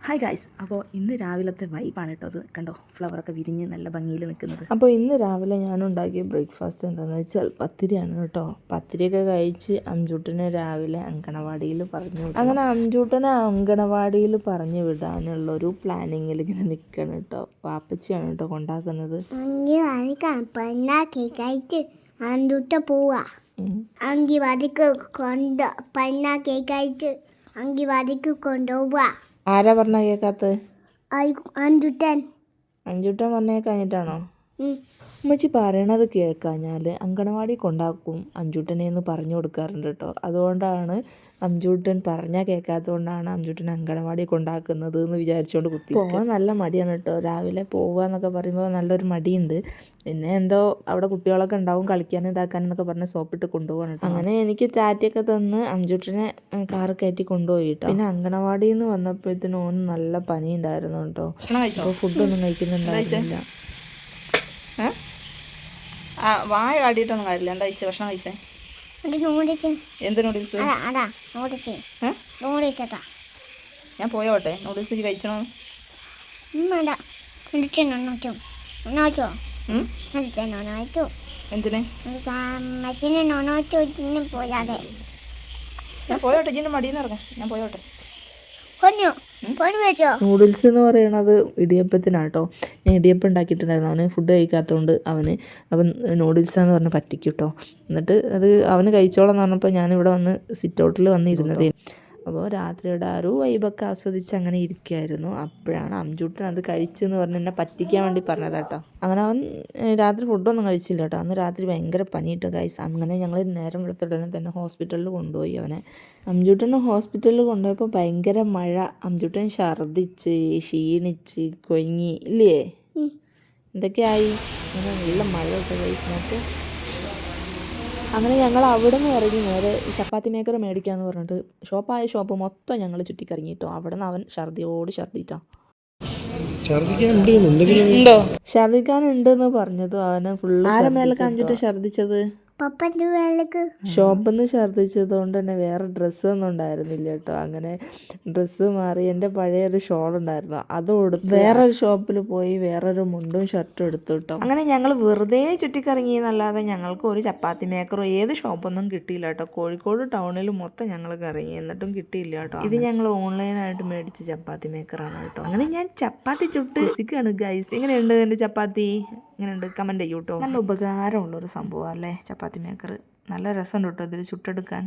Hi guys, അപ്പോൾ ഇന്ന് രാവിലത്തെ വൈബാണ് കേട്ടോ. അത് കണ്ടോ, ഫ്ലവറൊക്കെ വിരിഞ്ഞ് നല്ല ഭംഗിയിൽ നിൽക്കുന്നത്. അപ്പോൾ ഇന്ന് രാവിലെ ഞാനുണ്ടാക്കിയ ബ്രേക്ക്ഫാസ്റ്റ് എന്താണെന്ന് വെച്ചാൽ പത്തിരിയാണ് കേട്ടോ. പത്തിരിയൊക്കെ കഴിച്ച് അംജൂട്ടനെ രാവിലെ അങ്കണവാടിയിൽ പറഞ്ഞു വിട്ടു. അങ്ങനെ അംജൂട്ടനെ അങ്കണവാടിയിൽ പറഞ്ഞു വിടാനുള്ളൊരു പ്ലാനിങ്ങിൽ ഇങ്ങനെ നിൽക്കണം കേട്ടോ. വാപ്പച്ചിയാണ് കേട്ടോ കൊണ്ടാക്കുന്നത്. അങ്കിവാദിക്ക് കൊണ്ടുപോവാ. ആരാ പറഞ്ഞ കേൾക്കാത്ത? അഞ്ചുട്ടൻ പറഞ്ഞേ കഴിഞ്ഞിട്ടാണോ? ഉമ്മച്ചി പറയണത് കേൾക്കാഞ്ഞാൽ അങ്കണവാടി കൊണ്ടാക്കും അഞ്ചൂട്ടനെ എന്ന് പറഞ്ഞു കൊടുക്കാറുണ്ട് കേട്ടോ. അതുകൊണ്ടാണ് അഞ്ചൂട്ടൻ പറഞ്ഞാൽ കേൾക്കാത്തതുകൊണ്ടാണ് അഞ്ചൂട്ടൻ അങ്കണവാടി കൊണ്ടാക്കുന്നത് എന്ന് വിചാരിച്ചുകൊണ്ട് കുത്തി. പോകാൻ നല്ല മടിയാണ് കേട്ടോ. രാവിലെ പോവുക എന്നൊക്കെ പറയുമ്പോൾ നല്ലൊരു മടിയുണ്ട്. പിന്നെ എന്തോ അവിടെ കുട്ടികളൊക്കെ ഉണ്ടാവും കളിക്കാനും ഇതാക്കാനും എന്നൊക്കെ പറഞ്ഞ് സോപ്പിട്ട് കൊണ്ടുപോകണം കേട്ടോ. അങ്ങനെ എനിക്ക് ടാറ്റയൊക്കെ തന്ന് അഞ്ചൂട്ടനെ കാറ് കയറ്റി കൊണ്ടുപോയി കേട്ടോ. പിന്നെ അങ്കണവാടിയിൽ നിന്ന് വന്നപ്പോഴത്തേനും ഓന് നല്ല പനി ഉണ്ടായിരുന്നു കേട്ടോ. അപ്പോൾ ഫുഡൊന്നും കഴിക്കുന്നുണ്ടായിരുന്നില്ല. വായ കാട്ടിയിട്ടൊന്നും കാര്യമില്ല. എന്താ കഴിച്ചേ? ഭക്ഷണം കഴിച്ചേ? എന്ത് നൂഡിൽസ്? ഞാൻ പോയോട്ടെ? നൂഡിൽസ് കഴിച്ചണോ? എന്തിന്? ഞാൻ പോയോട്ടെ, ഇതിൻ്റെ മടിയെന്ന് പറഞ്ഞേ. ഞാൻ പോയോട്ടെ. നൂഡിൽസ് എന്ന് പറയണത് ഇടിയപ്പത്തിനാട്ടോ. ഞാൻ ഇടിയപ്പം ഉണ്ടാക്കിയിട്ടുണ്ടായിരുന്നു. അവന് ഫുഡ് കഴിക്കാത്തതുകൊണ്ട് അവൻ നൂഡിൽസാന്ന് പറഞ്ഞ് പറ്റിക്കും കേട്ടോ. എന്നിട്ട് അത് അവന് കഴിച്ചോളാം എന്ന് പറഞ്ഞപ്പോൾ ഞാനിവിടെ വന്ന് സിറ്റ് ഔട്ടിൽ വന്നിരുന്നതേ. അപ്പോൾ രാത്രിയുടെ ആ ഒരു വൈബൊക്കെ ആസ്വദിച്ച് അങ്ങനെ ഇരിക്കുകയായിരുന്നു. അപ്പോഴാണ് അംജൂട്ടൻ അത് കഴിച്ചെന്ന് പറഞ്ഞ് എന്നെ പറ്റിക്കാൻ വേണ്ടി പറഞ്ഞതാട്ടോ. അങ്ങനെ അവൻ രാത്രി ഫുഡൊന്നും കഴിച്ചില്ല കേട്ടോ. അന്ന് രാത്രി ഭയങ്കര പനിയിട്ട് ഗൈസ്. അങ്ങനെ ഞങ്ങൾ നേരം വെളുത്തുടനെ തന്നെ ഹോസ്പിറ്റലിൽ കൊണ്ടുപോയി അവനെ. അംജൂട്ടനെ ഹോസ്പിറ്റലിൽ കൊണ്ടുപോയപ്പോൾ ഭയങ്കര മഴ. അംജൂട്ടൻ ഛർദ്ദിച്ച് ക്ഷീണിച്ച് കൊങ്ങി ഇല്ലേ, എന്തൊക്കെയായി. അങ്ങനെ നല്ല മഴ കേട്ടോ ഗൈസ്. നോക്ക്. അങ്ങനെ ഞങ്ങൾ അവിടെ നിന്ന് ഇറങ്ങി നേരെ ചപ്പാത്തി മേക്കർ മേടിക്കാമെന്ന് പറഞ്ഞിട്ട് ഷോപ്പ് മൊത്തം ഞങ്ങൾ ചുറ്റിക്കറങ്ങിയിട്ടോ. അവിടെ നിന്ന് അവൻ ഛർദ്ദിയിട്ടാ. ഛർദ്ദിക്കാനുണ്ടെന്ന് പറഞ്ഞത് അവന് ഫുള്ള്. ആരെ മേലൊക്കെ അഞ്ചിട്ട് ഛർദ്ദിച്ചത്? ഷോപ്പിൽ നിന്ന് ഛർദ്ദിച്ചത് കൊണ്ട് തന്നെ വേറെ ഡ്രസ്സൊന്നും ഉണ്ടായിരുന്നില്ല കേട്ടോ. അങ്ങനെ ഡ്രസ്സ് മാറി എൻ്റെ പഴയൊരു ഷോൾ ഉണ്ടായിരുന്നു, അത് കൊടുത്ത് വേറൊരു ഷോപ്പിൽ പോയി വേറൊരു മുണ്ടും ഷർട്ടും എടുത്തു കേട്ടോ. അങ്ങനെ ഞങ്ങൾ വെറുതെ ചുറ്റിക്കറങ്ങിയെന്നല്ലാതെ ഞങ്ങൾക്ക് ഒരു ചപ്പാത്തി മേക്കറോ ഏത് ഷോപ്പൊന്നും കിട്ടിയില്ല കേട്ടോ. കോഴിക്കോട് ടൗണിൽ മൊത്തം ഞങ്ങൾ കറങ്ങി, എന്നിട്ടും കിട്ടിയില്ല കേട്ടോ. ഇത് ഞങ്ങൾ ഓൺലൈനായിട്ട് മേടിച്ച ചപ്പാത്തി മേക്കറാണ് കേട്ടോ. അങ്ങനെ ഞാൻ ചപ്പാത്തി ചുട്ട് രസിക്കാണ് ഗൈസ്. എങ്ങനെയുണ്ട് എൻ്റെ ചപ്പാത്തി? ഇങ്ങനെയുണ്ട് കമൻറ്റ് ചെയ്യൂ കേട്ടോ. നല്ല ഉപകാരമുള്ളൊരു സംഭവം അല്ലേ ചപ്പാത്തി മേക്കർ. നല്ല രസമുണ്ട് കേട്ടോ ഇതിൽ ചുട്ടെടുക്കാൻ.